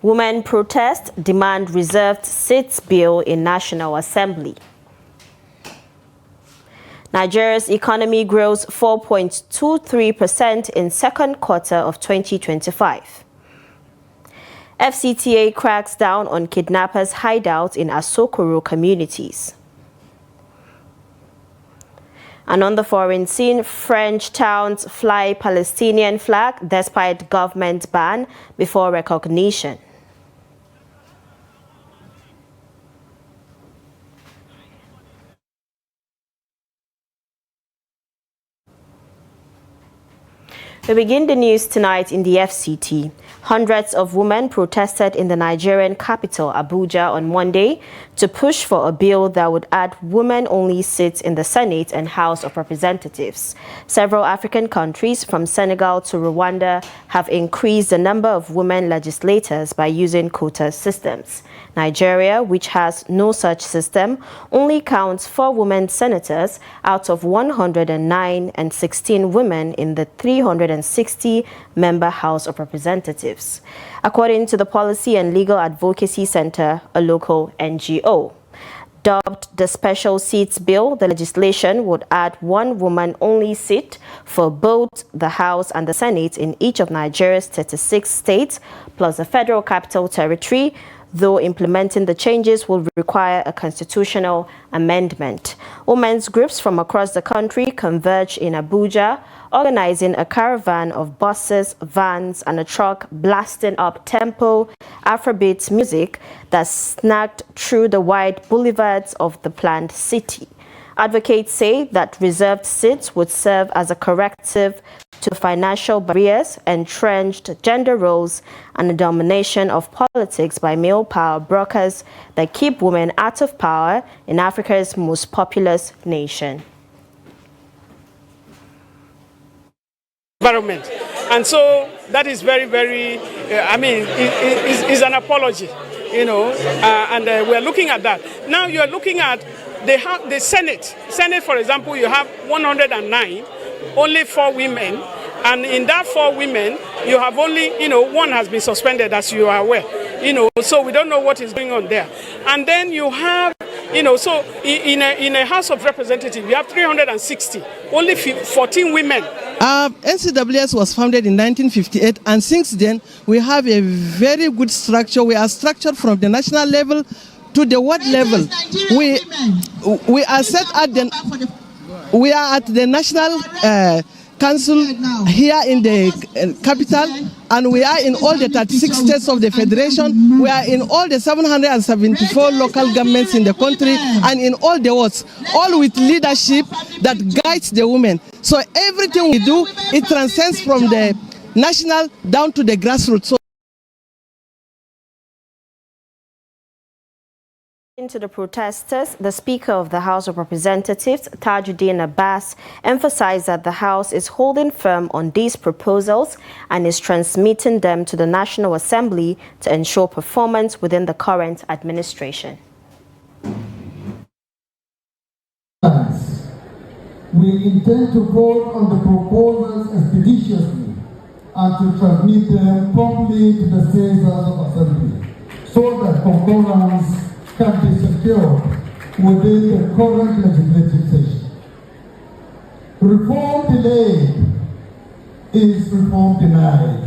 Women protest, demand reserved seats bill in National Assembly. Nigeria's economy grows 4.23% in second quarter of 2025. FCTA cracks down on kidnappers' hideouts in Asokoro communities. And on the foreign scene, French towns fly Palestinian flag despite government ban before recognition. We begin the news tonight in the FCT. Hundreds of women protested in the Nigerian capital, Abuja, on Monday to push for a bill that would add women-only seats in the Senate and House of Representatives. Several African countries, from Senegal to Rwanda, have increased the number of women legislators by using quota systems. Nigeria, which has no such system, only counts 4 women senators out of 109 and 16 women in the 360-member House of Representatives, according to the Policy and Legal Advocacy Center, a local NGO. Dubbed the Special Seats Bill, the legislation would add 1 woman-only seat for both the House and the Senate in each of Nigeria's 36 states, plus the Federal Capital Territory, though implementing the changes will require a constitutional amendment. Women's groups from across the country converge in Abuja, organizing a caravan of buses, vans, and a truck blasting up-tempo Afrobeat music that snagged through the wide boulevards of the planned city. Advocates say that reserved seats would serve as a corrective to financial barriers, entrenched gender roles, and the domination of politics by male power brokers that keep women out of power in Africa's most populous nation. Environment. And so that is very, very, it's an apology, and we're looking at that. Now you're looking at the Senate. Senate, for example, you have 109, only 4 women. And in that 4 women, you have only, 1 has been suspended, as you are aware. So we don't know what is going on there. And then you have, so in a House of Representatives, you have 360, only 14 women. NCWS was founded in 1958, and since then, we have a very good structure. We are structured from the national level to the ward level. We are set at the national council here in the capital, and we are in all the 36 states of the federation. We are in all the 774 local governments in the country and in all the wards, all with leadership that guides the women. So everything we do, it transcends from the national down to the grassroots. To the protesters, the Speaker of the House of Representatives, Tajuddin Abbas, emphasized that the House is holding firm on these proposals and is transmitting them to the National Assembly to ensure performance within the current administration. We intend to vote on the proposals expeditiously and to transmit them promptly to the State House of Assembly so that concurrence can be secured within the current legislative session. Reform delayed is reform denied,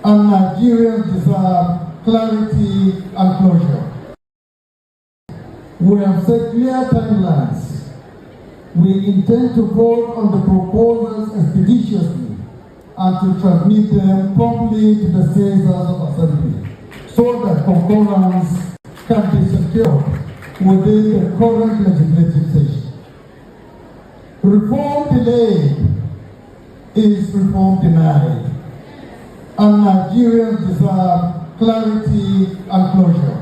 and Nigerians deserve clarity and closure. We have set clear timelines. We intend to vote on the proposals expeditiously and to transmit them promptly to the State House of Assembly so that concurrence can be secured within the current legislative session. Reform delayed is reform denied, and Nigerians deserve clarity and closure.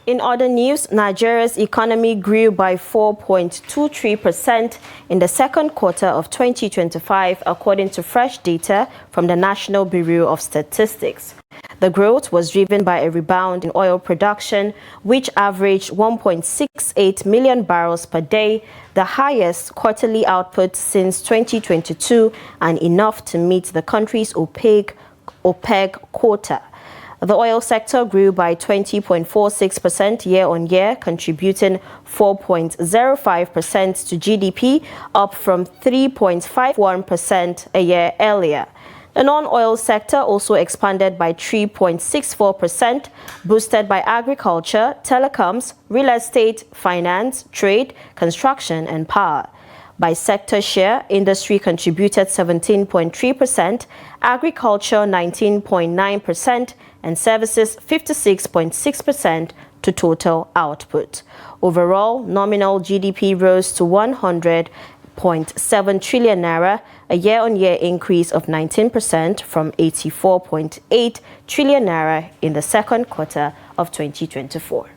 In other news, Nigeria's economy grew by 4.23% in the second quarter of 2025, according to fresh data from the National Bureau of Statistics. The growth was driven by a rebound in oil production, which averaged 1.68 million barrels per day, the highest quarterly output since 2022 and enough to meet the country's OPEC quota. The oil sector grew by 20.46% year-on-year, contributing 4.05% to GDP, up from 3.51% a year earlier. The non-oil sector also expanded by 3.64%, boosted by agriculture, telecoms, real estate, finance, trade, construction, and power. By sector share, industry contributed 17.3%, agriculture 19.9%, and services 56.6% to total output. Overall, nominal GDP rose to 100.7 trillion naira, a year-on-year increase of 19% from 84.8 trillion naira in the second quarter of 2024.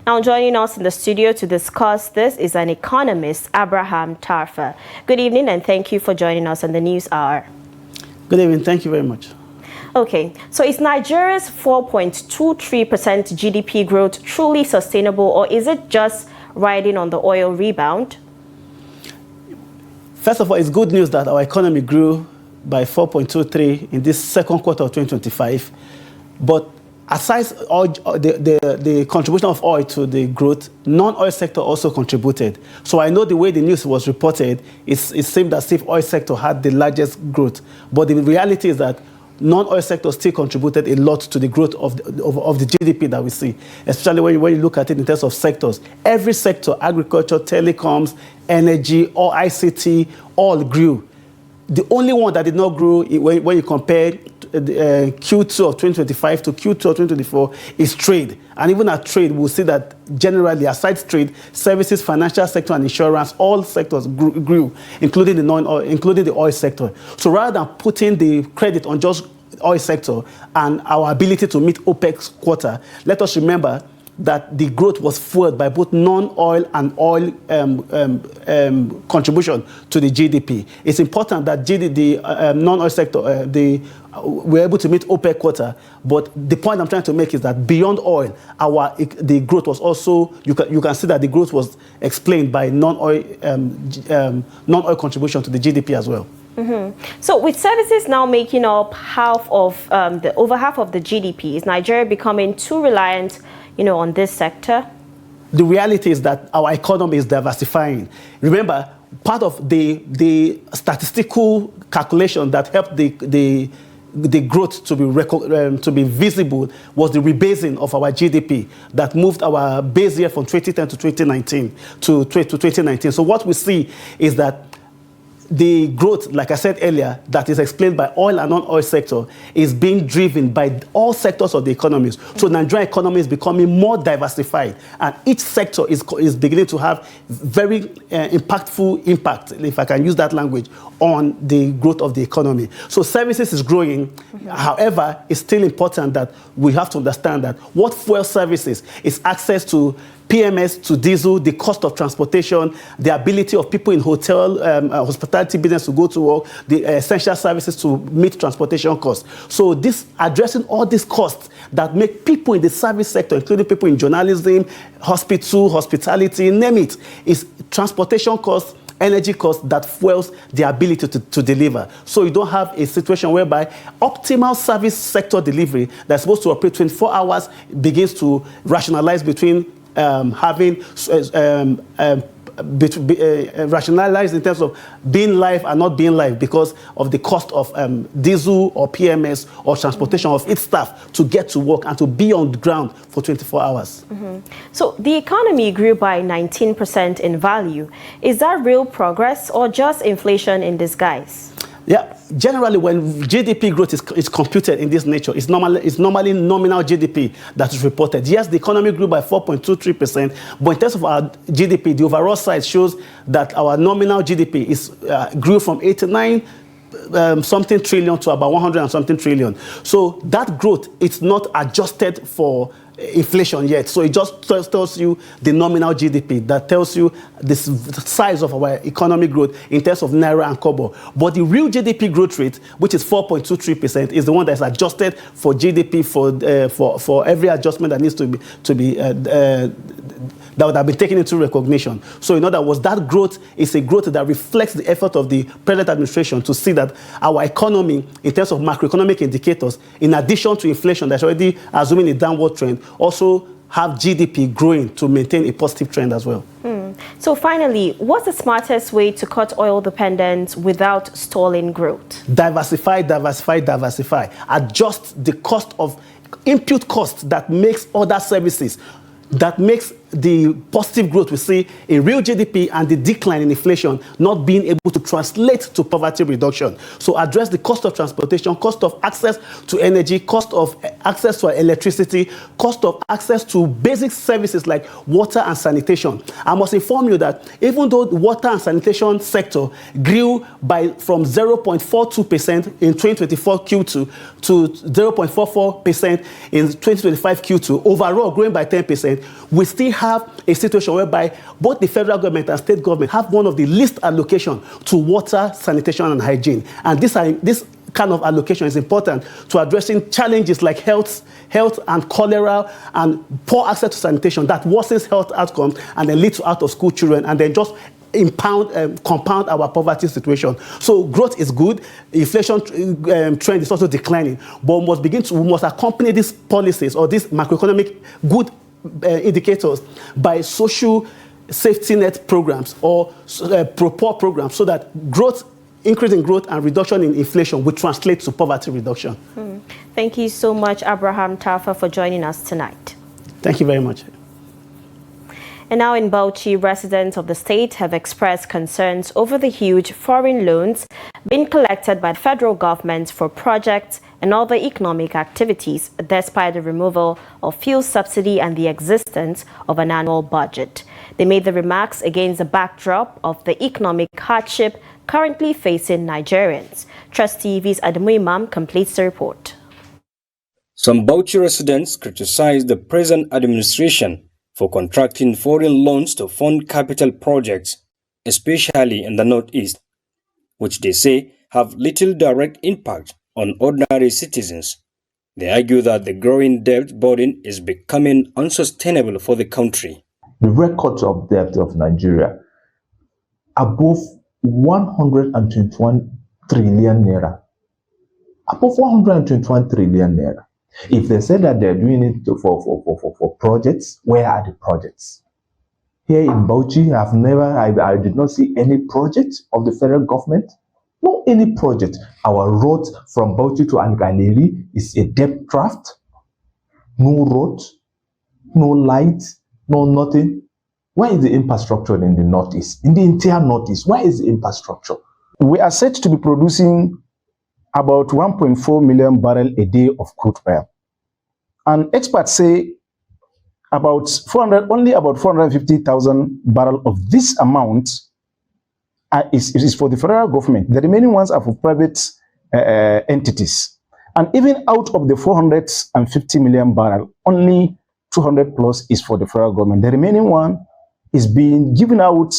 Now joining us in the studio to discuss this is an economist, Abraham Tarfa. Good evening and thank you for joining us on the News Hour. Good evening, thank you very much. Okay, so is Nigeria's 4.23% GDP growth truly sustainable, or is it just riding on the oil rebound? First of all, it's good news that our economy grew by 4.23 in this second quarter of 2025. But aside the contribution of oil to the growth, non-oil sector also contributed. So I know the way the news was reported, it seemed as if oil sector had the largest growth. But the reality is that non-oil sector still contributed a lot to the growth of the GDP that we see, especially when you look at it in terms of sectors. Every sector, agriculture, telecoms, energy, or ICT, all grew. The only one that did not grow when you compare Q2 of 2025 to Q2 of 2024 is trade. And even at trade, we'll see that generally, aside trade, services, financial sector, and insurance, all sectors grew, including the oil sector. So rather than putting the credit on just oil sector and our ability to meet OPEC's quota, let us remember that the growth was fueled by both non-oil and oil contribution to the GDP. It's important that the non-oil sector, we're able to meet OPEC quota, but the point I'm trying to make is that beyond oil, the growth was also, you can see that the growth was explained by non-oil contribution to the GDP as well. Mm-hmm. So with services now making up over half of the GDP, is Nigeria becoming too reliant on this sector? The reality is that our economy is diversifying. Remember, part of the statistical calculation that helped the growth to be visible was the rebasing of our GDP that moved our base year from 2010 to 2019 to 2019. So what we see is that the growth, like I said earlier, that is explained by oil and non-oil sector is being driven by all sectors of the economies. So Nigerian economy is becoming more diversified, and each sector is beginning to have very impactful impact, if I can use that language, on the growth of the economy. So services is growing. However, it's still important that we have to understand that what fuel services is access to PMS, to diesel, the cost of transportation, the ability of people in hospitality business to go to work, the essential services to meet transportation costs. So this addressing all these costs that make people in the service sector, including people in journalism, hospitality, name it, is transportation costs, energy costs that fuels the ability to deliver. So you don't have a situation whereby optimal service sector delivery that's supposed to operate 24 hours begins to rationalize between rationalized in terms of being live and not being live because of the cost of diesel or PMS or transportation of its staff to get to work and to be on the ground for 24 hours. Mm-hmm. So the economy grew by 19% in value. Is that real progress or just inflation in disguise? Yeah, generally when GDP growth is computed in this nature, it's normally nominal GDP that is reported. Yes, the economy grew by 4.23%, but in terms of our GDP, the overall size shows that our nominal GDP grew from 89 something trillion to about 100 and something trillion. So that growth is not adjusted for inflation yet. So it just tells you the nominal GDP, that tells you the size of our economic growth in terms of naira and kobo. But the real GDP growth rate, which is 4.23%, is the one that's adjusted for GDP for every adjustment that needs to be that would have been taken into recognition. So in other words, that growth is a growth that reflects the effort of the present administration to see that our economy, in terms of macroeconomic indicators, in addition to inflation that's already assuming a downward trend, also have GDP growing to maintain a positive trend as well. So finally, what's the smartest way to cut oil dependence without stalling growth? Diversify. Adjust the cost of input costs that makes other services, that makes the positive growth we see in real GDP and the decline in inflation not being able to translate to poverty reduction. So address the cost of transportation, cost of access to energy, cost of access to electricity, cost of access to basic services like water and sanitation. I must inform you that even though the water and sanitation sector grew from 0.42% in 2024 Q2 to 0.44% in 2025 Q2, overall growing by 10%, we still have a situation whereby both the federal government and state government have one of the least allocation to water, sanitation, and hygiene. And this kind of allocation is important to addressing challenges like health and cholera and poor access to sanitation that worsens health outcomes and then lead to out-of-school children and then just compound our poverty situation. So growth is good, inflation trend is also declining, but we must accompany these policies or these macroeconomic good indicators by social safety net programs or pro-poor programs so that increase in growth and reduction in inflation will translate to poverty reduction. Thank you so much, Abraham Tafa, for joining us tonight. Thank you very much. And now in Bauchi, residents of the state have expressed concerns over the huge foreign loans being collected by the federal government for projects and other economic activities, despite the removal of fuel subsidy and the existence of an annual budget. They made the remarks against the backdrop of the economic hardship currently facing Nigerians. Trust TV's Adamu Imam completes the report. Some Bauchi residents criticized the present administration for contracting foreign loans to fund capital projects, especially in the Northeast, which they say have little direct impact on ordinary citizens. They argue that the growing debt burden is becoming unsustainable for the country. The records of debt of Nigeria above 121 trillion naira. Above 121 trillion naira. If they say that they're doing it for projects, where are the projects? Here in Bauchi, I did not see any project of the federal government. No any project. Our road from Bauchi to Angaleri is a debt draft. No road, no light, no nothing. Where is the infrastructure in the Northeast? In the entire Northeast, where is the infrastructure? We are set to be producing about 1.4 million barrels a day of crude oil. And experts say only about 450,000 barrels of this amount is for the federal government. The remaining ones are for private entities. And even out of the 450 million barrels, only 200 plus is for the federal government. The remaining one is being given out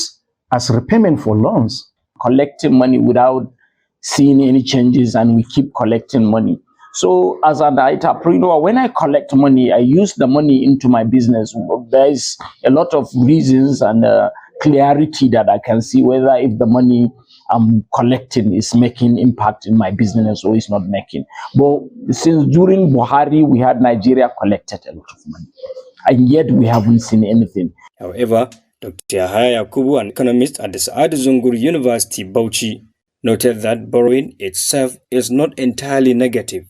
as repayment for loans. Collecting money without seeing any changes, and we keep collecting money. So as an entrepreneur, when I collect money, I use the money into my business. There is a lot of reasons and clarity that I can see whether if the money I'm collecting is making impact in my business or is not making. But since during Buhari, we had Nigeria collected a lot of money, and yet we haven't seen anything. However, Dr. Yahaya Yakubu, an economist at the Saad Zungur University, Bauchi, noted that borrowing itself is not entirely negative.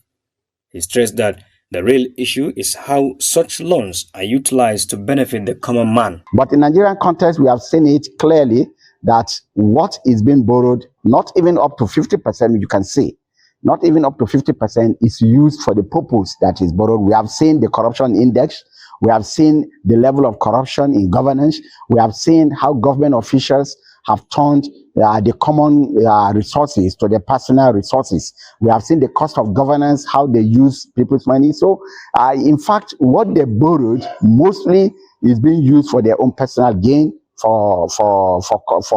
He stressed that the real issue is how such loans are utilized to benefit the common man. But in Nigerian context, we have seen it clearly that what is being borrowed, not even up to 50%, you can see, not even up to 50% is used for the purpose that is borrowed. We have seen the corruption index. We have seen the level of corruption in governance. We have seen how government officials have turned the common resources to the personal resources. We have seen the cost of governance, how they use people's money. So, in fact, what they borrowed mostly is being used for their own personal gain, for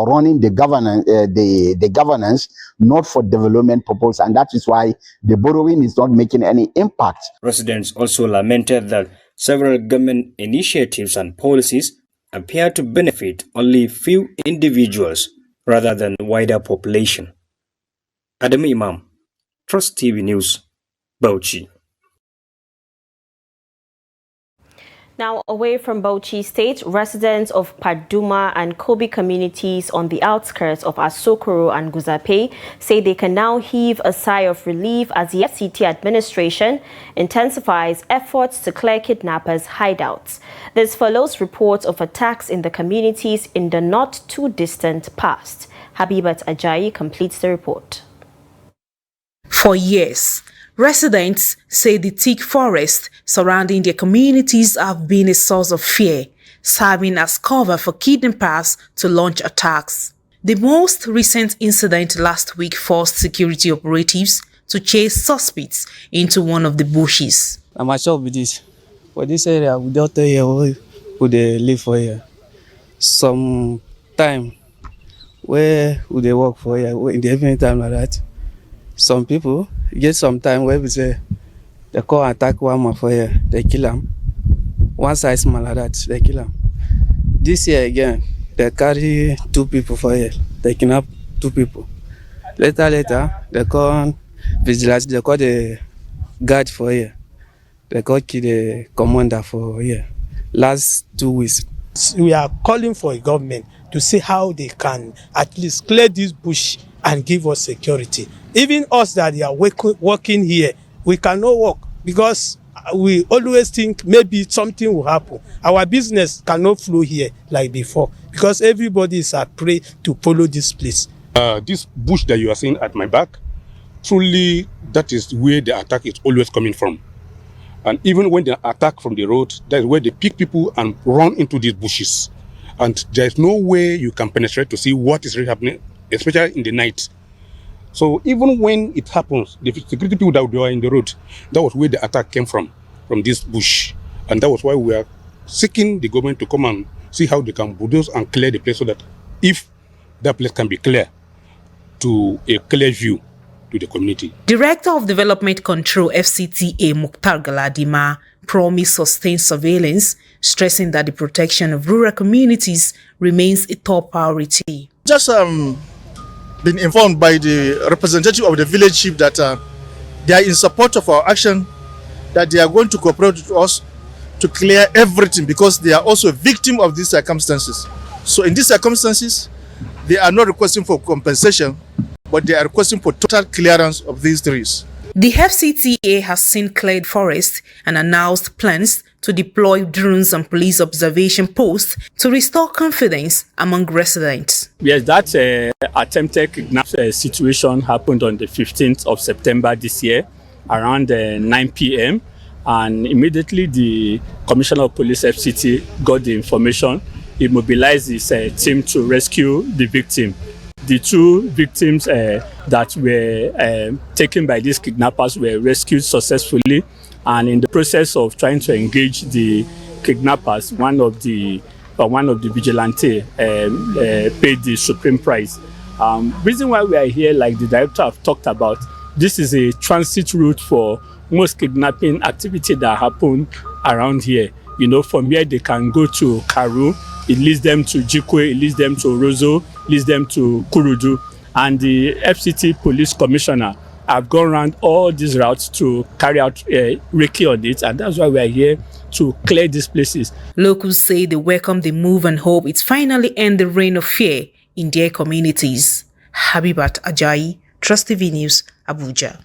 running the governance, the governance, not for development purpose, and that is why the borrowing is not making any impact. Residents also lamented that several government initiatives and policies appear to benefit only few individuals rather than wider population. Adam Imam, Trust TV News, Bauchi. Now, away from Bauchi State, residents of Paduma and Kobe communities on the outskirts of Asokoro and Guzape say they can now heave a sigh of relief as the FCT administration intensifies efforts to clear kidnappers' hideouts. This follows reports of attacks in the communities in the not-too-distant past. Habibat Ajayi completes the report. For years, residents say the thick forest surrounding their communities have been a source of fear, serving as cover for kidnappers to launch attacks. The most recent incident last week forced security operatives to chase suspects into one of the bushes. I'm sure with this. For this area, we don't tell you who they live for here. Some time where would they work for here in the evening time like that. Some people get some time where we say they call attack one man for here, they kill him. One size man like that, they kill him. This year again, they carry 2 people for here, they kidnap 2 people. Later, they call vigilance, they call the guard for here. They call the commander for here. Last 2 weeks. We are calling for a government to see how they can at least clear this bush and give us security. Even us that are working here, we cannot work because we always think maybe something will happen. Our business cannot flow here like before because everybody is at prey to follow this place. This bush that you are seeing at my back, truly that is where the attack is always coming from. And even when they attack from the road, that is where they pick people and run into these bushes. And there's no way you can penetrate to see what is really happening, especially in the night. So even when it happens, the security people that were in the road, that was where the attack came from this bush. And that was why we are seeking the government to come and see how they can bulldoze and clear the place so that if that place can be clear to a clear view to the community. Director of Development Control FCTA Mukhtar Galadima promised sustained surveillance, stressing that the protection of rural communities remains a top priority. Just been informed by the representative of the village chief that they are in support of our action, that they are going to cooperate with us to clear everything because they are also a victim of these circumstances. So in these circumstances, they are not requesting for compensation, but they are requesting for total clearance of these trees. The FCTA has seen cleared forests and announced plans to deploy drones and police observation posts to restore confidence among residents. Yes, that attempted kidnapping situation happened on the 15th of September this year around 9 p.m. And immediately the Commissioner of Police FCT got the information. He mobilized his team to rescue the victim. The 2 victims that were taken by these kidnappers were rescued successfully, and in the process of trying to engage the kidnappers, one of the vigilante paid the supreme price. Reason why we are here, like the director have talked about, this is a transit route for most kidnapping activity that happen around here. You know, from here they can go to Karu, it leads them to Jikwe, it leads them to Rozo, leads them to Kurudu. And the FCT police commissioner have gone around all these routes to carry out recce on it, and that's why we are here to clear these places. Locals say they welcome the move and hope it finally ends the reign of fear in their communities. Habibat Ajayi, Trust TV News, Abuja.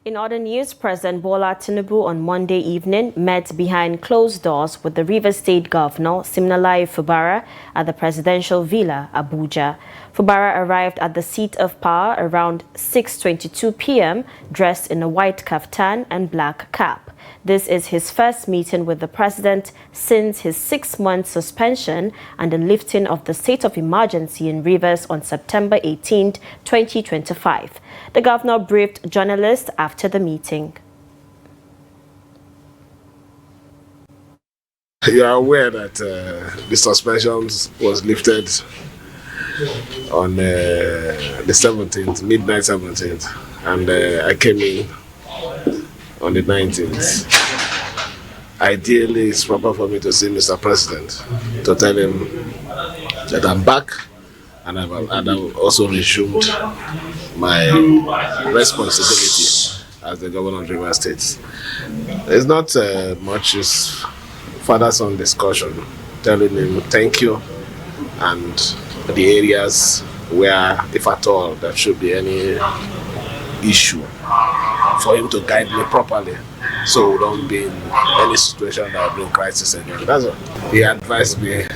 In other news, President Bola Tinubu on Monday evening met behind closed doors with the Rivers State Governor, Siminalayi Fubara, at the presidential villa, Abuja. Fubara arrived at the seat of power around 6:22 p.m., dressed in a white kaftan and black cap. This is his first meeting with the president since his 6-month suspension and the lifting of the state of emergency in Rivers on September 18, 2025. The governor briefed journalists after the meeting. You are aware that the suspension was lifted on the 17th, midnight 17th, and I came in on the 19th. Ideally, it's proper for me to see Mr. President to tell him that I'm back and I've also resumed my responsibility as the governor of Rivers State. It's not much, it's father-son discussion, telling him thank you and the areas where, if at all, there should be any issue, for him to guide me properly so we don't be in any situation that will bring crisis again. That's all. He advised me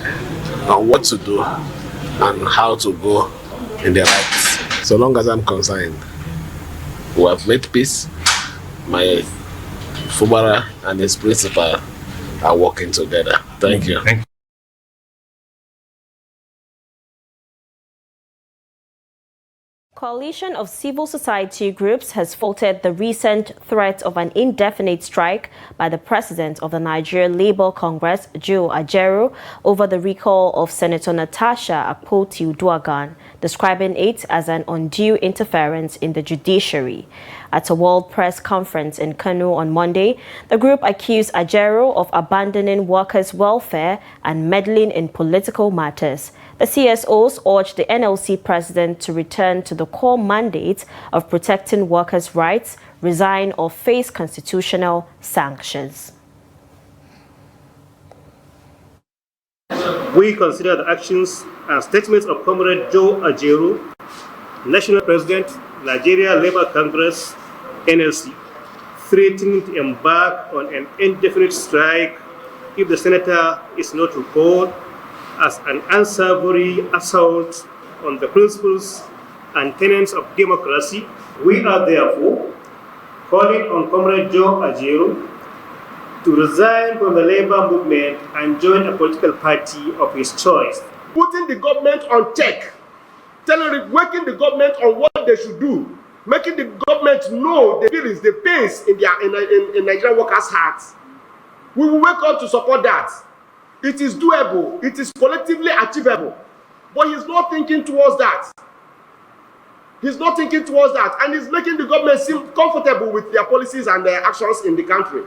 on what to do and how to go in the right. So long as I'm concerned, we have made peace. My Fubara and his principal are working together. Thank you. Coalition of civil society groups has faulted the recent threat of an indefinite strike by the president of the Nigeria Labour Congress, Joe Ajaero, over the recall of Senator Natasha Akpoti-Uduaghan, describing it as an undue interference in the judiciary. At a World Press Conference in Kano on Monday, the group accused Ajaero of abandoning workers' welfare and meddling in political matters. The CSOs urged the NLC president to return to the core mandate of protecting workers' rights, resign or face constitutional sanctions. We consider the actions and statements of Comrade Joe Ajaero, National President, Nigeria Labour Congress, NLC, threatening to embark on an indefinite strike if the senator is not recalled, as an unsavory assault on the principles and tenets of democracy. We are therefore calling on Comrade Joe Ajaero to resign from the labor movement and join a political party of his choice. Putting the government on check, working the government on what they should do, making the government know the feelings, the pains in Nigerian workers' hearts. We will work on to support that. It is doable, it is collectively achievable, but he's not thinking towards that. He's not thinking towards that, and he's making the government seem comfortable with their policies and their actions in the country.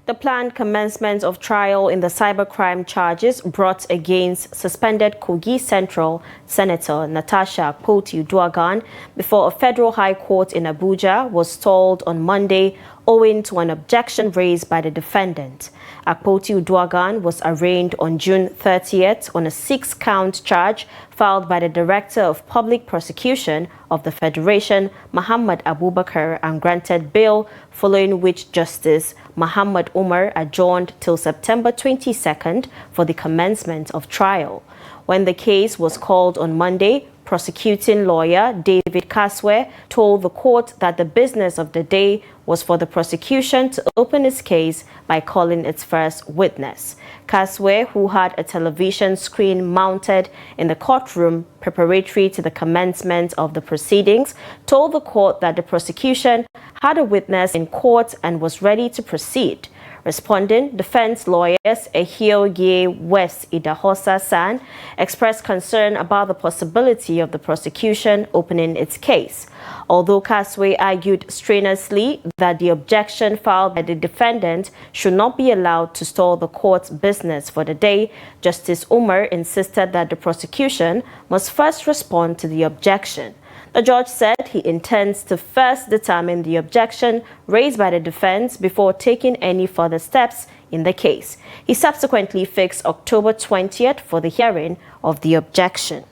The planned commencement of trial in the cybercrime charges brought against suspended Kogi Central Senator Natasha Akpoti-Uduaghan before a federal high court in Abuja was stalled on Monday owing to an objection raised by the defendant. Akpoti-Uduaghan was arraigned on June 30th on a 6-count charge filed by the Director of Public Prosecution of the Federation, Muhammad Abubakar, and granted bail, following which Justice Muhammad Umar adjourned till September 22nd for the commencement of trial. When the case was called on Monday, prosecuting lawyer David Kaswe told the court that the business of the day was for the prosecution to open its case by calling its first witness. Kaswe, who had a television screen mounted in the courtroom preparatory to the commencement of the proceedings, told the court that the prosecution had a witness in court and was ready to proceed. Responding, defense lawyers Ehioye West Idahosa San expressed concern about the possibility of the prosecution opening its case. Although Kaswe argued strenuously that the objection filed by the defendant should not be allowed to stall the court's business for the day, Justice Umar insisted that the prosecution must first respond to the objection. The judge said he intends to first determine the objection raised by the defense before taking any further steps in the case. He subsequently fixed October 20th for the hearing of the objection.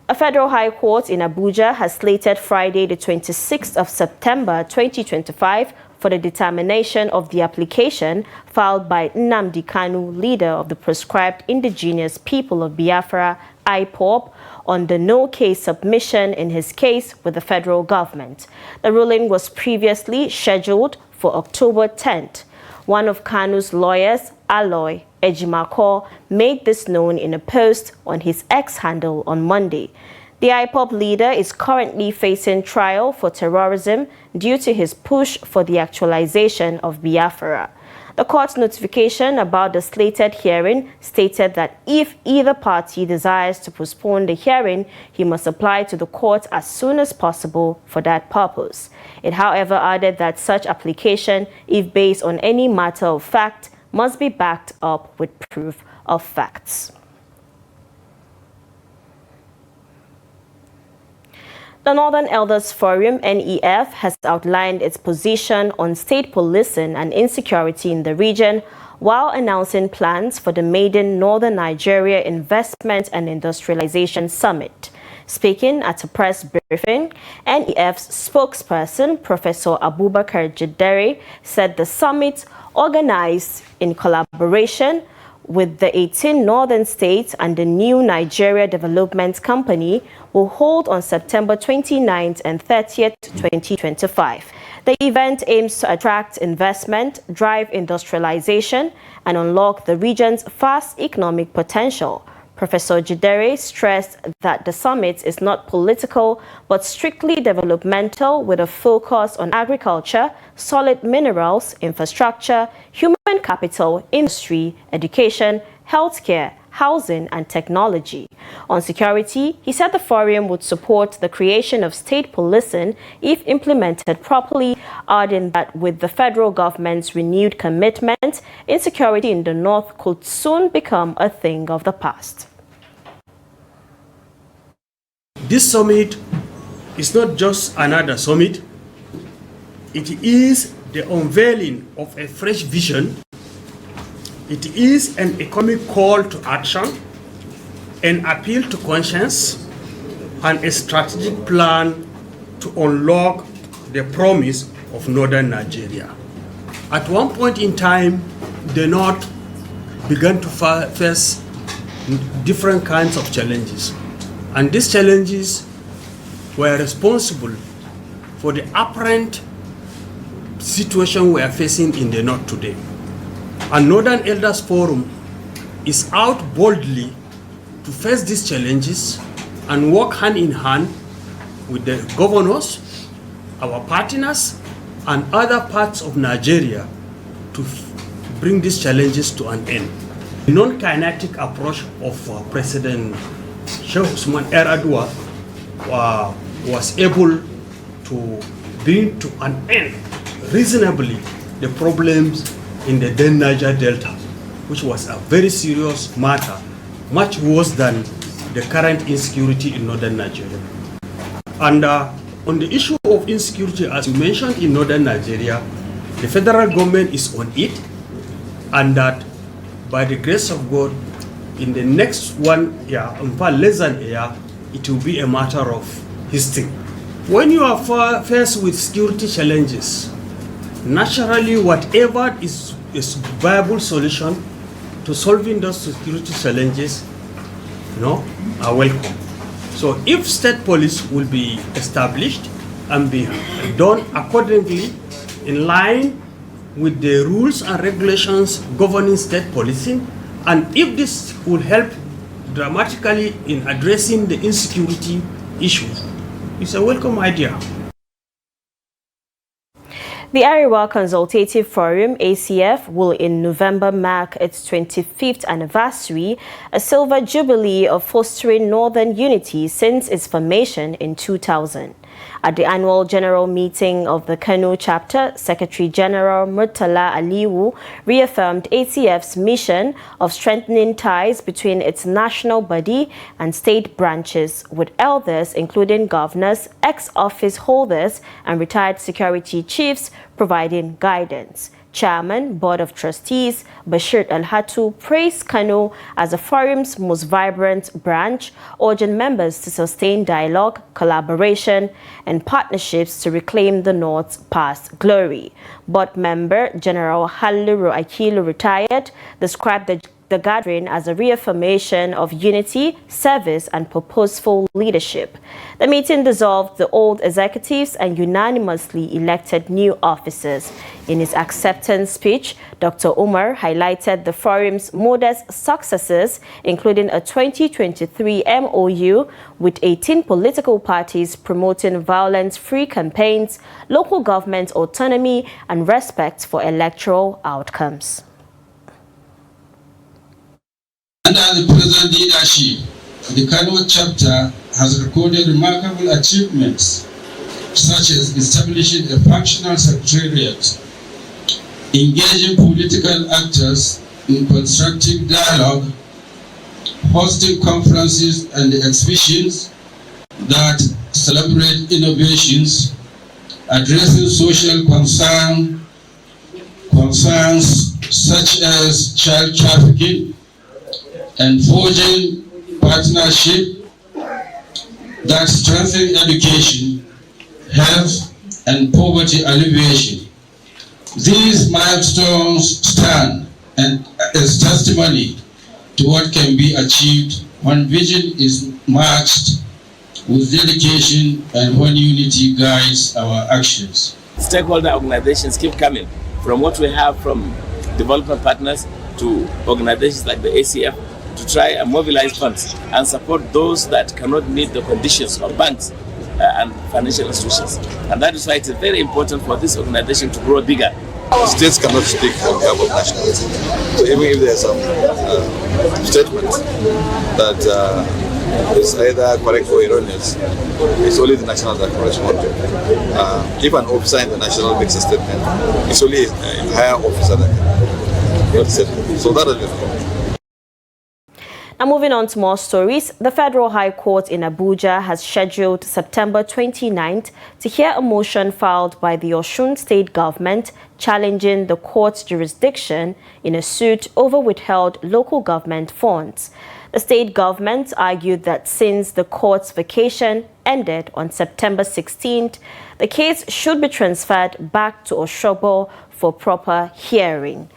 A federal high court in Abuja has slated Friday, the 26th of September 2025 for the determination of the application filed by Nnamdi Kanu, leader of the proscribed indigenous people of Biafra, IPOB, on the no-case submission in his case with the federal government. The ruling was previously scheduled for October 10th. One of Kanu's lawyers, Aloy Ejimako, made this known in a post on his X handle on Monday. The IPOB leader is currently facing trial for terrorism due to his push for the actualization of Biafra. The court's notification about the slated hearing stated that if either party desires to postpone the hearing, he must apply to the court as soon as possible for that purpose. It, however, added that such application, if based on any matter of fact, must be backed up with proof of facts. The Northern Elders Forum, NEF, has outlined its position on state policing and insecurity in the region while announcing plans for the maiden Northern Nigeria Investment and Industrialization Summit. Speaking at a press briefing, NEF's spokesperson, Professor Abubakar Jidere, said the summit, organized in collaboration with the 18 northern states and the new Nigeria Development Company, will hold on September 29th and 30th, 2025. The event aims to attract investment, drive industrialization, and unlock the region's vast economic potential. Professor Jidere stressed that the summit is not political, but strictly developmental, with a focus on agriculture, solid minerals, infrastructure, human capital, industry, education, healthcare, housing, and technology. On security, he said the forum would support the creation of state policing if implemented properly, adding that with the federal government's renewed commitment, insecurity in the north could soon become a thing of the past. This summit is not just another summit. It is the unveiling of a fresh vision. It is an economic call to action, an appeal to conscience, and a strategic plan to unlock the promise of northern Nigeria. At one point in time, the North began to face different kinds of challenges. And these challenges were responsible for the apparent situation we are facing in the North today. And Northern Elders Forum is out boldly to face these challenges and work hand in hand with the governors, our partners, and other parts of Nigeria to bring these challenges to an end. The non-kinetic approach of President Sheikh Usman Eradua was able to bring to an end reasonably the problems in the then Niger Delta, which was a very serious matter, much worse than the current insecurity in northern Nigeria. And on the issue of insecurity, as you mentioned, in northern Nigeria, the federal government is on it, and that by the grace of God, in the next 1 year, in fact less than a year, it will be a matter of history. When you are faced with security challenges, naturally whatever is a viable solution to solving those security challenges, are welcome. So if state police will be established and be done accordingly in line with the rules and regulations governing state policing, and if this will help dramatically in addressing the insecurity issues, it's a welcome idea. The Arewa Consultative Forum, ACF, will in November mark its 25th anniversary, a silver jubilee of fostering northern unity since its formation in 2000. At the annual general meeting of the Kano chapter, Secretary General Murtala Aliyu reaffirmed ACF's mission of strengthening ties between its national body and state branches with elders, including governors, ex-office holders, and retired security chiefs, providing guidance. Chairman, Board of Trustees Bashir Al-Hatu praised Kano as the forum's most vibrant branch, urging members to sustain dialogue, collaboration, and partnerships to reclaim the North's past glory. Board member General Haliru Akilu, retired, described the the gathering as a reaffirmation of unity, service, and purposeful leadership. The meeting dissolved the old executives and unanimously elected new officers. In his acceptance speech, Dr. Umar highlighted the forum's modest successes, including a 2023 MOU with 18 political parties promoting violence-free campaigns, local government autonomy, and respect for electoral outcomes. Under the present leadership, the Kano chapter has recorded remarkable achievements, such as establishing a functional secretariat, engaging political actors in constructive dialogue, hosting conferences and exhibitions that celebrate innovations, addressing social concerns such as child trafficking, and forging partnership that strengthen education, health, and poverty alleviation. These milestones stand as testimony to what can be achieved when vision is matched with dedication and when unity guides our actions. Stakeholder organizations keep coming, from what we have from development partners to organizations like the ACF, to try and mobilize funds and support those that cannot meet the conditions of banks and financial institutions. And that is why it's very important for this organization to grow bigger. States cannot speak on behalf of nationals. So even if there's some statement that is either correct or erroneous, it's only the national that correspond to. If an officer in the national makes a statement, it's only a higher officer that can say it. So that is the Now moving on to more stories, the Federal High Court in Abuja has scheduled September 29th to hear a motion filed by the Osun State government challenging the court's jurisdiction in a suit over withheld local government funds. The state government argued that since the court's vacation ended on September 16th, the case should be transferred back to Osogbo for proper hearing.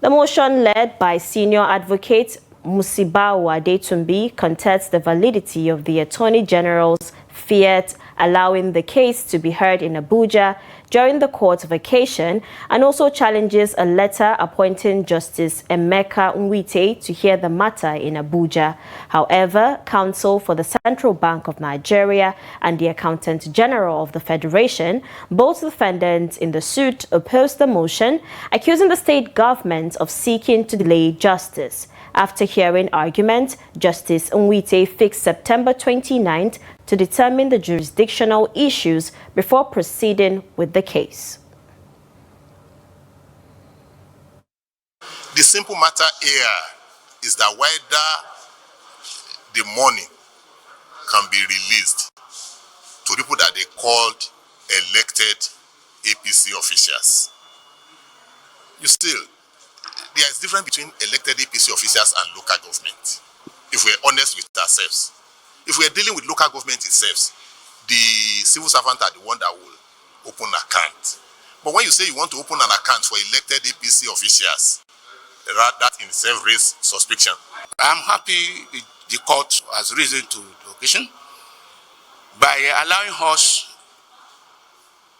The motion, led by senior advocate Musibawa Adetumbi, contests the validity of the Attorney General's fiat allowing the case to be heard in Abuja during the court's vacation, and also challenges a letter appointing Justice Emeka Nwite to hear the matter in Abuja. However, counsel for the Central Bank of Nigeria and the Accountant General of the Federation, both defendants in the suit, opposed the motion, accusing the state government of seeking to delay justice. After hearing argument, Justice Nwite fixed September 29th to determine the jurisdictional issues before proceeding with the case. The simple matter here is that whether the money can be released to people that they called elected APC officials. You still, there is difference between elected APC officials and local government, if we're honest with ourselves. If we're dealing with local government itself, the civil servant are the one that will open an account. But when you say you want to open an account for elected APC officials, that in itself raises suspicion. I'm happy the court has risen to the occasion by allowing us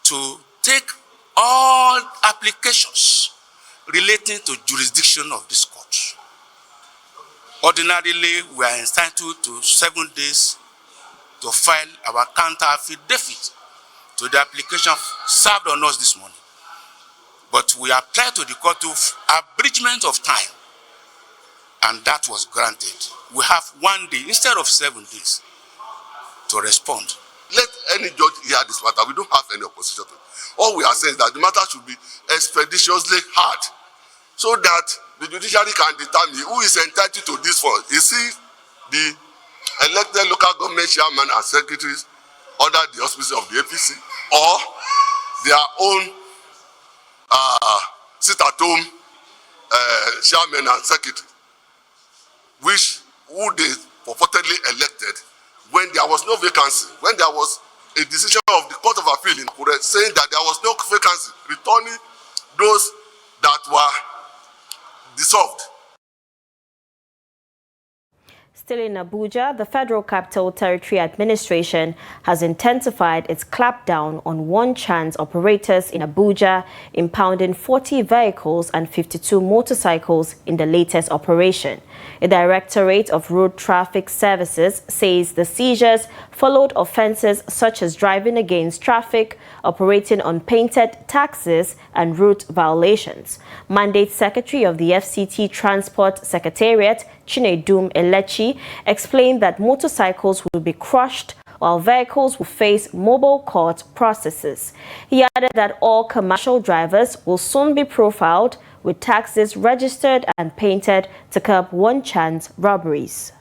to take all applications relating to jurisdiction of this court. Ordinarily, we are entitled to 7 days to file our counter affidavit to the application served on us this morning. But we applied to the court to abridgment of time, and that was granted. We have 1 day instead of 7 days to respond. Let any judge hear this matter. We don't have any opposition to it. All we are saying is that the matter should be expeditiously heard, so that the judiciary can determine who is entitled to this fund. Is he the elected local government chairman and secretaries under the auspices of the APC, or their own sit-at-home chairman and secretary, who they purportedly elected when there was no vacancy, when there was a decision of the Court of Appeal in Akure saying that there was no vacancy, returning those that were dissolved. Still in Abuja, the Federal Capital Territory Administration has intensified its clampdown on one-chance operators in Abuja, impounding 40 vehicles and 52 motorcycles in the latest operation. The Directorate of Road Traffic Services says the seizures followed offences such as driving against traffic, operating unpainted taxis, and route violations. Mandate Secretary of the FCT Transport Secretariat, Chinedu Elechi, explained that motorcycles will be crushed while vehicles will face mobile court processes. He added that all commercial drivers will soon be profiled with taxis registered and painted to curb one-chance robberies.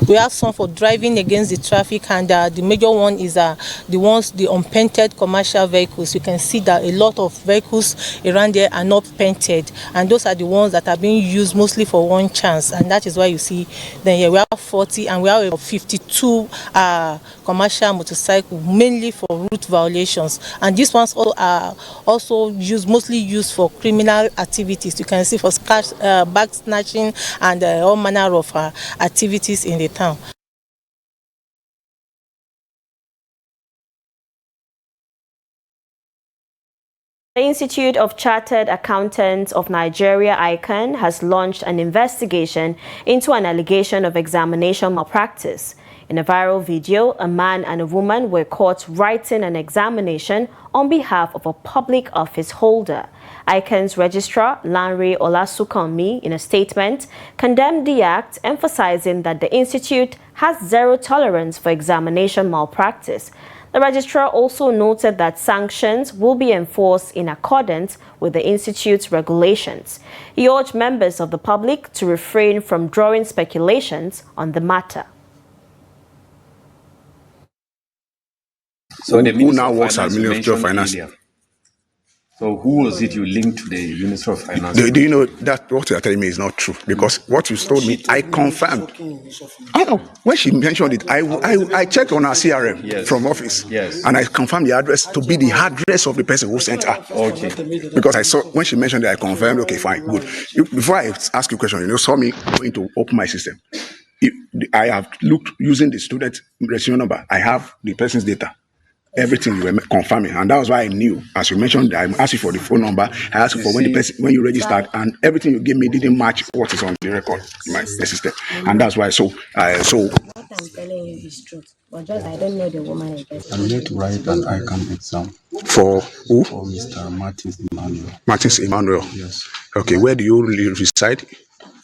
We have some for driving against the traffic, and the major one is the unpainted commercial vehicles. You can see that a lot of vehicles around there are not painted, and those are the ones that are being used mostly for one chance, and that is why you see then here we have 40 and we have 52 commercial motorcycles, mainly for route violations, and these ones all are also mostly used for criminal activities. You can see for bag snatching and all manner of activities in the town. The Institute of Chartered Accountants of Nigeria, ICAN, has launched an investigation into an allegation of examination malpractice. In a viral video, a man and a woman were caught writing an examination on behalf of a public office holder. ICAN's registrar, Lanre Olasukanmi, in a statement, condemned the act, emphasizing that the institute has zero tolerance for examination malpractice. The registrar also noted that sanctions will be enforced in accordance with the institute's regulations. He urged members of the public to refrain from drawing speculations on the matter. So who now works at Ministry of Finance? So who was it you linked to the Ministry of Finance? Do you know that what you are telling me is not true? Because what you told me, I confirmed. I know. When she mentioned it, I checked on her CRM from office. Yes. And I confirmed the address to be the address of the person who sent her. Okay. Because I saw, when she mentioned it, I confirmed, okay, fine, good. Before I ask you a question, you saw me going to open my system. I have looked using the student registration number. I have the person's data. Everything you were confirming, and that was why I knew. As you mentioned, I asked you for the phone number. I asked you for when you registered, and everything you gave me didn't match what is on the record in my system, and that's why. So. What I'm telling you is truth, but just I don't know the woman again. I'm going to write an ICAN exam. For who? For Mr. Martins Emmanuel. Martins Emmanuel. Yes. Okay, where do you reside?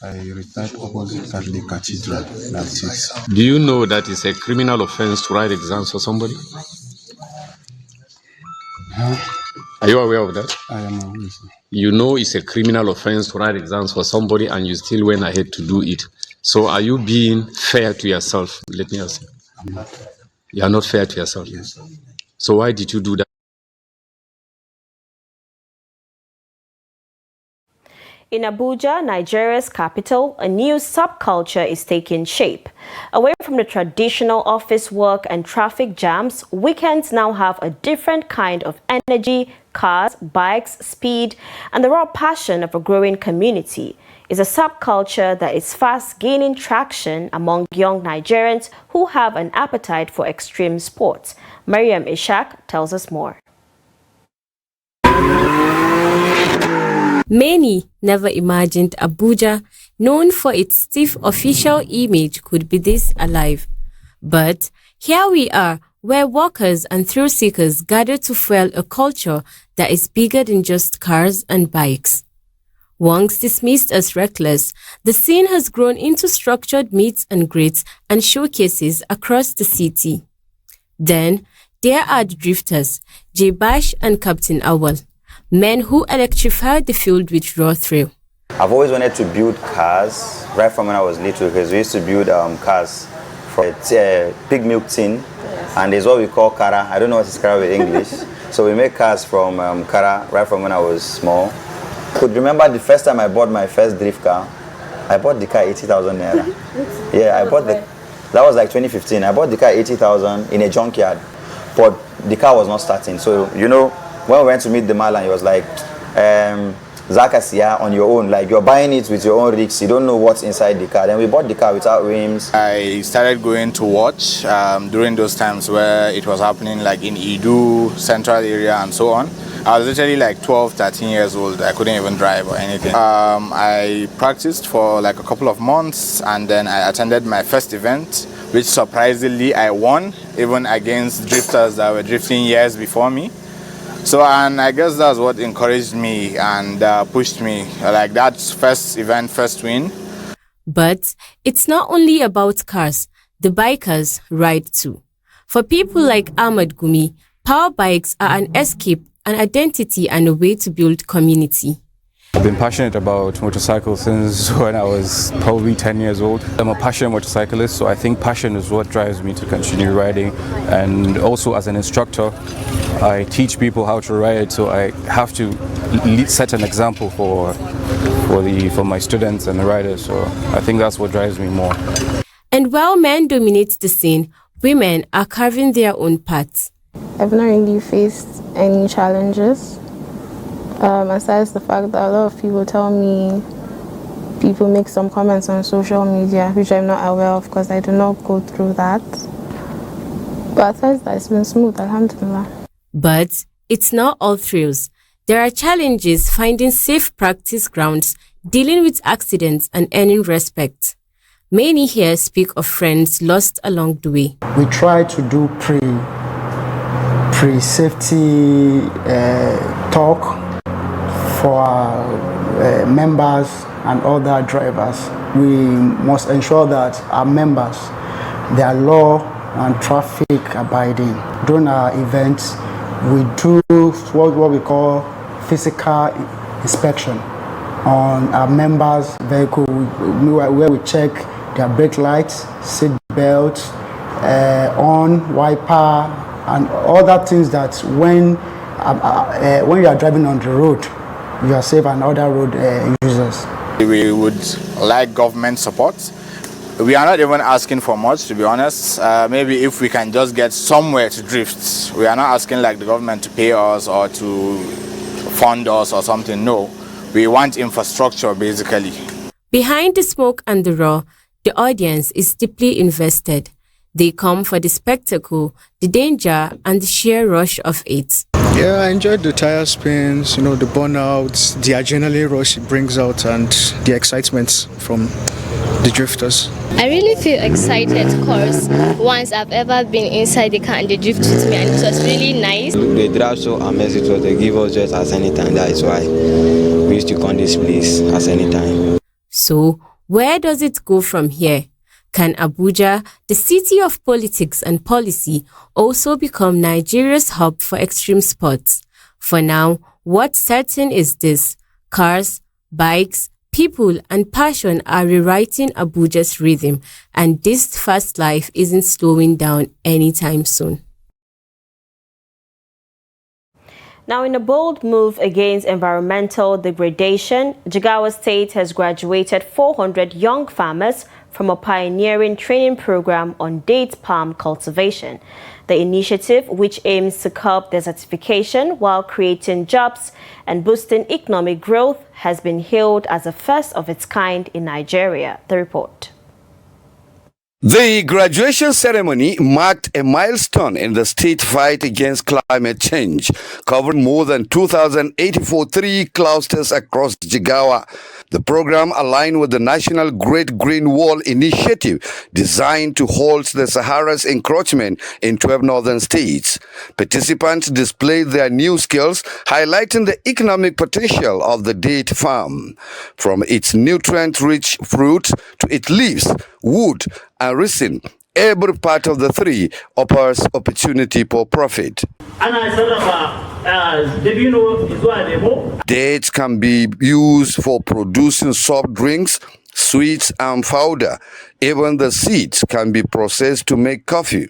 I reside opposite Catholic Cathedral. That's it. Do you know that it's a criminal offense to write exams for somebody? Are you aware of that? I am aware. You know it's a criminal offense to write exams for somebody and you still went ahead to do it. So are you being fair to yourself? Let me ask you. I'm not. You are not fair to yourself? Yes. So why did you do that? In Abuja, Nigeria's capital, a new subculture is taking shape. Away from the traditional office work and traffic jams, weekends now have a different kind of energy, cars, bikes, speed, and the raw passion of a growing community. It's a subculture that is fast gaining traction among young Nigerians who have an appetite for extreme sports. Mariam Ishak tells us more. Many never imagined Abuja, known for its stiff official image, could be this alive. But here we are, where walkers and thrill-seekers gather to fuel a culture that is bigger than just cars and bikes. Once dismissed as reckless, the scene has grown into structured meets and greets and showcases across the city. Then, there are the drifters, J. Bash and Captain Awal, men who electrified the field with raw thrill. I've always wanted to build cars, right from when I was little, because we used to build cars from a pig milk tin, and there's what we call kara. I don't know what is kara with English. So we make cars from kara right from when I was small. Could remember the first time I bought my first drift car. I bought the car 80,000 naira. Yeah, that was like 2015. I bought the car 80,000 in a junkyard, but the car was not starting. So, you know, when we went to meet the man, he was like, Zakasia on your own, like you're buying it with your own rigs, you don't know what's inside the car. Then we bought the car without rims. I started going to watch during those times where it was happening, like in Idu, central area and so on. I was literally like 12, 13 years old. I couldn't even drive or anything. I practiced for like a couple of months, and then I attended my first event, which surprisingly I won, even against drifters that were drifting years before me. So, and I guess that's what encouraged me and pushed me, like that first event, first win. But it's not only about cars, the bikers ride too. For people like Ahmad Gumi, power bikes are an escape, an identity and a way to build community. I've been passionate about motorcycles since when I was probably 10 years old. I'm a passionate motorcyclist, so I think passion is what drives me to continue riding. And also as an instructor, I teach people how to ride, so I have to set an example for my students and the riders. So I think that's what drives me more. And while men dominate the scene, women are carving their own paths. I've not really faced any challenges. Aside the fact that a lot of people tell me, people make some comments on social media, which I'm not aware of because I do not go through that. But aside that, it's been smooth, alhamdulillah. But it's not all thrills. There are challenges finding safe practice grounds, dealing with accidents and earning respect. Many here speak of friends lost along the way. We try to do pre-safety talk for our members and other drivers. We must ensure that our members, they are law and traffic abiding. During our events, we do what we call physical inspection on our members' vehicle, where we check their brake lights, seat belts, on wiper, and other things that when you are driving on the road, you are safe, and other road users. We would like government support. We are not even asking for much, to be honest. Maybe if we can just get somewhere to drift. We are not asking like the government to pay us or to fund us or something. No, we want infrastructure basically. Behind the smoke and the roar, the audience is deeply invested. They come for the spectacle, the danger, and the sheer rush of it. Yeah, I enjoyed the tire spins, the burnouts, the adrenaline rush it brings out, and the excitement from the drifters. I really feel excited because once I've ever been inside the car and they drift with me, and it was really nice. They drive so amazing, so they give us just as any time. That is why we used to come this place as any time. So, where does it go from here? Can Abuja, the city of politics and policy, also become Nigeria's hub for extreme sports? For now, what's certain is this: cars, bikes, people and passion are rewriting Abuja's rhythm, and this fast life isn't slowing down anytime soon. Now, in a bold move against environmental degradation, Jigawa State has graduated 400 young farmers from a pioneering training program on date palm cultivation. The initiative, which aims to curb desertification while creating jobs and boosting economic growth, has been hailed as a first of its kind in Nigeria. The report. The graduation ceremony marked a milestone in the state fight against climate change, covering more than 2,084 tree clusters across Jigawa. The program aligned with the National Great Green Wall Initiative, designed to halt the Sahara's encroachment in 12 northern states. Participants displayed their new skills, highlighting the economic potential of the date farm. From its nutrient-rich fruit to its leaves, wood, and resin, every part of the tree offers opportunity for profit. Dates can be used for producing soft drinks, sweets, and powder. Even the seeds can be processed to make coffee.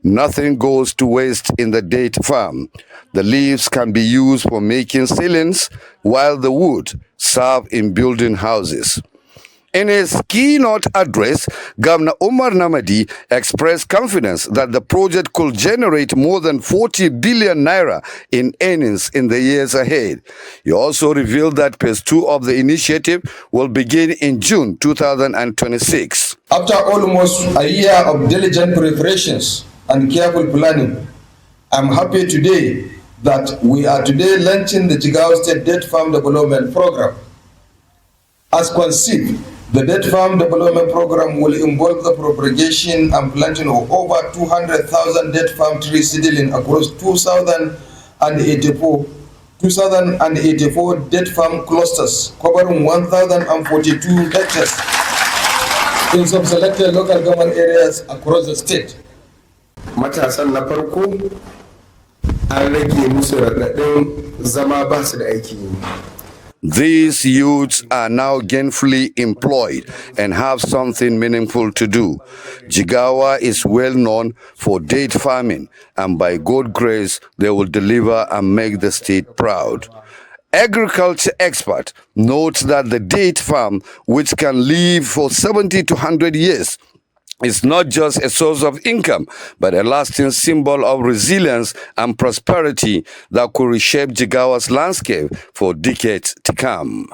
Nothing goes to waste in the date farm. The leaves can be used for making ceilings, while the wood serve in building houses. In his keynote address, Governor Umar Namadi expressed confidence that the project could generate more than 40 billion naira in earnings in the years ahead. He also revealed that phase 2 of the initiative will begin in June 2026. After almost a year of diligent preparations and careful planning, I'm happy today that we are today launching the Jigawa State Date Farm Development Program. As conceived, the Date Farm Development Program will involve the propagation and planting of over 200,000 date farm tree seedling across 2,084 date farm clusters covering 1,042 hectares in some selected local government areas across the state. Matasan na farko an rage musu raɗaɗin zama ba su da aiki. These youths are now gainfully employed and have something meaningful to do. Jigawa is well known for date farming, and by God's grace, they will deliver and make the state proud. Agriculture expert notes that the date farm, which can live for 70 to 100 years, is not just a source of income, but a lasting symbol of resilience and prosperity that could reshape Jigawa's landscape for decades to come.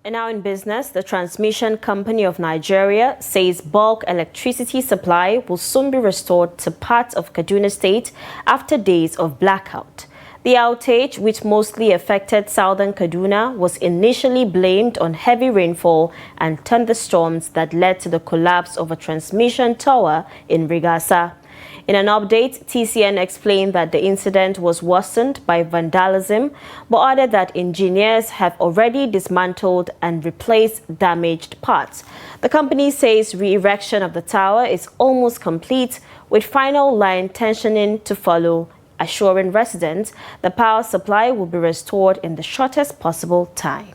And now in business, the Transmission Company of Nigeria says bulk electricity supply will soon be restored to parts of Kaduna State after days of blackout. The outage, which mostly affected southern Kaduna, was initially blamed on heavy rainfall and thunderstorms that led to the collapse of a transmission tower in Rigasa. In an update, TCN explained that the incident was worsened by vandalism, but added that engineers have already dismantled and replaced damaged parts. The company says re-erection of the tower is almost complete, with final line tensioning to follow, assuring residents the power supply will be restored in the shortest possible time.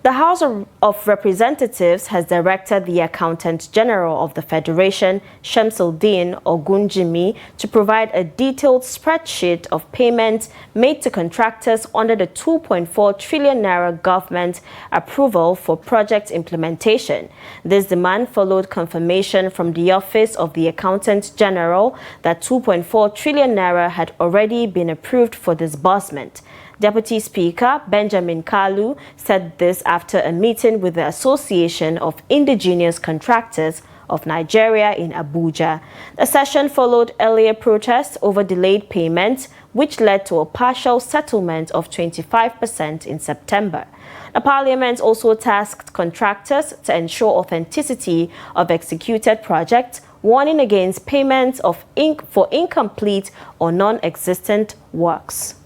The House of Representatives has directed the Accountant General of the Federation, Shamsuddin Ogunjimi, to provide a detailed spreadsheet of payments made to contractors under the 2.4 trillion naira government approval for project implementation. This demand followed confirmation from the Office of the Accountant General that 2.4 trillion naira had already been approved for disbursement. Deputy Speaker Benjamin Kalu said this after a meeting with the Association of Indigenous Contractors of Nigeria in Abuja. The session followed earlier protests over delayed payments, which led to a partial settlement of 25% in September. The Parliament also tasked contractors to ensure authenticity of executed projects, warning against payments for incomplete or non-existent works.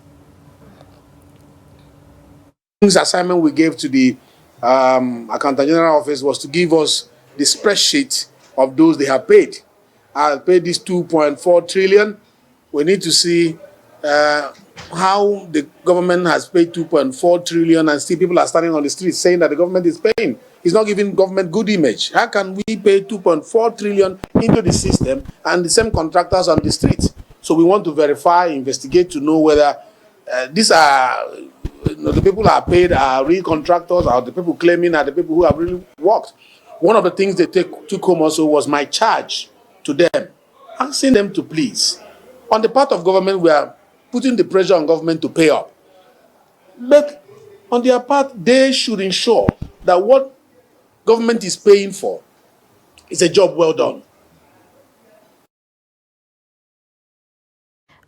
Assignment we gave to the Accountant General Office was to give us the spreadsheet of those they have paid. I paid this 2.4 trillion. We need to see how the government has paid 2.4 trillion and still people are standing on the streets saying that the government is paying. It's not giving government good image. How can we pay 2.4 trillion into the system and the same contractors on the streets? So we want to verify, investigate to know whether these are the people who are paid are real contractors, or the people claiming are the people who have really worked. One of the things they took home also was my charge to them, asking them to please. On the part of government, we are putting the pressure on government to pay up. But on their part, they should ensure that what government is paying for is a job well done.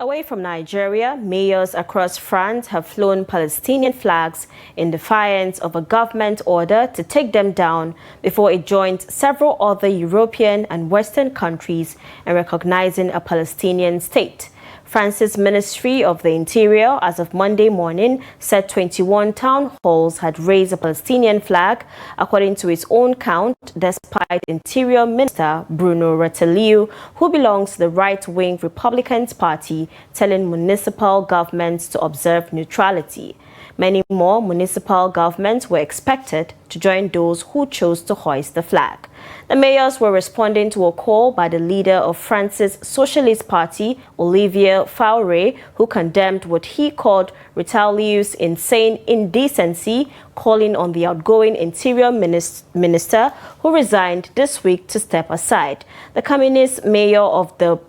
Away from Nigeria, mayors across France have flown Palestinian flags in defiance of a government order to take them down before it joined several other European and Western countries in recognizing a Palestinian state. France's Ministry of the Interior, as of Monday morning, said 21 town halls had raised a Palestinian flag, according to its own count, despite Interior Minister Bruno Retailleau, who belongs to the right-wing Republican Party, telling municipal governments to observe neutrality. Many more municipal governments were expected to join those who chose to hoist the flag. The mayors were responding to a call by the leader of France's Socialist Party, Olivier Faure, who condemned what he called Retailleau's insane indecency, calling on the outgoing Interior Minister, who resigned this week, to step aside. The communist mayor of the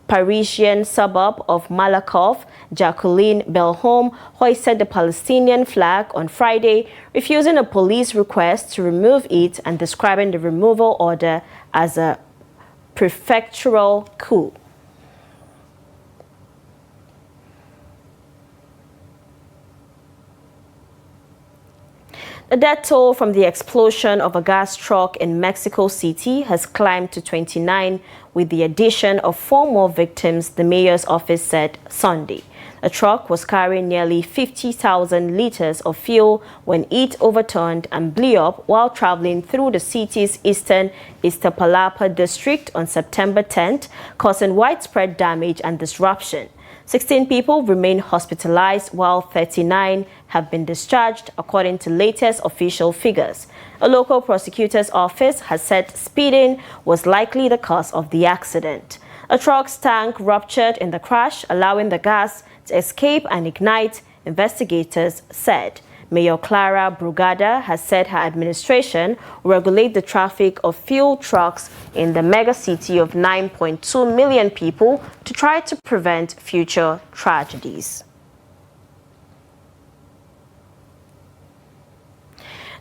Parisian suburb of Malakoff, Jacqueline Belhomme, hoisted the Palestinian flag on Friday, refusing a police request to remove it and describing the removal order as a prefectural coup. The death toll from the explosion of a gas truck in Mexico City has climbed to 29, with the addition of 4 more victims, the mayor's office said Sunday. The truck was carrying nearly 50,000 liters of fuel when it overturned and blew up while traveling through the city's eastern Iztapalapa district on September 10th, causing widespread damage and disruption. 16 people remain hospitalized, while 39 have been discharged, according to latest official figures. A local prosecutor's office has said speeding was likely the cause of the accident. A truck's tank ruptured in the crash, allowing the gas to escape and ignite, investigators said. Mayor Clara Brugada has said her administration will regulate the traffic of fuel trucks in the megacity of 9.2 million people to try to prevent future tragedies.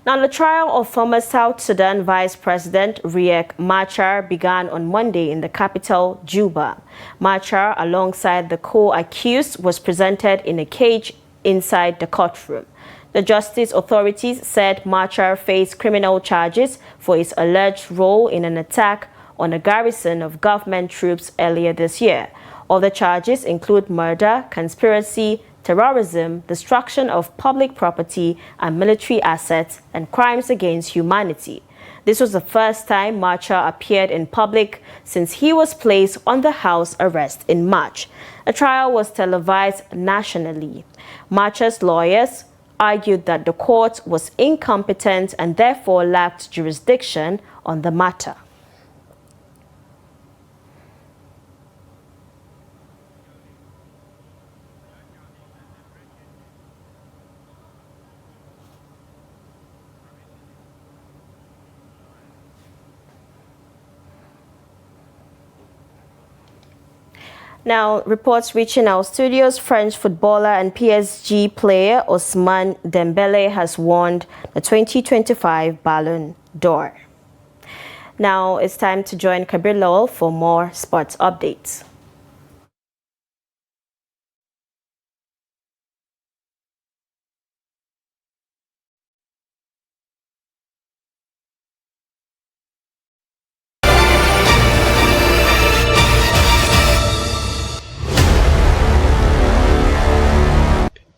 Now, the trial of former South Sudan Vice President Riek Machar began on Monday in the capital, Juba. Machar, alongside the co-accused, was presented in a cage inside the courtroom. The justice authorities said Machar faced criminal charges for his alleged role in an attack on a garrison of government troops earlier this year. Other charges include murder, conspiracy, terrorism, destruction of public property and military assets, and crimes against humanity. This was the first time Machar appeared in public since he was placed under house arrest in March. The trial was televised nationally. Machar's lawyers argued that the court was incompetent and therefore lacked jurisdiction on the matter. Now, reports reaching our studios, French footballer and PSG player Ousmane Dembele has won the 2025 Ballon d'Or. Now, it's time to join Kabir Lowell for more sports updates.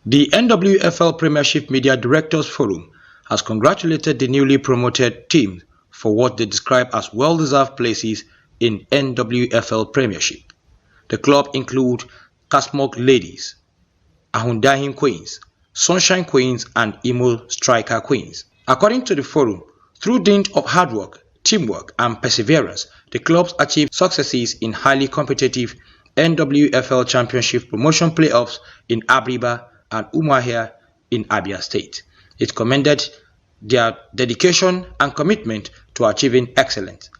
The NWFL Premiership Media Directors Forum has congratulated the newly promoted team for what they describe as well-deserved places in NWFL Premiership. The club include Kasmog Ladies, Ahundahin Queens, Sunshine Queens and Imo Striker Queens. According to the forum, through dint of hard work, teamwork and perseverance, the clubs achieved successes in highly competitive NWFL Championship promotion playoffs in Abriba and Umuahia in Abia State. It commended their dedication and commitment to achieving excellence.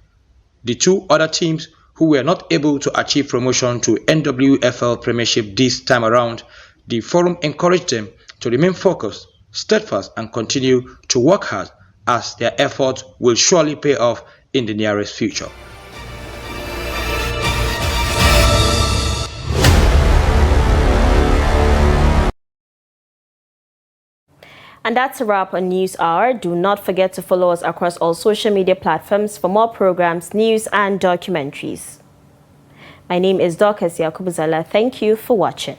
The 2 other teams who were not able to achieve promotion to NWFL Premiership this time around, the forum encouraged them to remain focused, steadfast and continue to work hard, as their efforts will surely pay off in the nearest future. And that's a wrap on News Hour. Do not forget to follow us across all social media platforms for more programs, news and documentaries. My name is Dorcas Yakubuzala. Thank you for watching.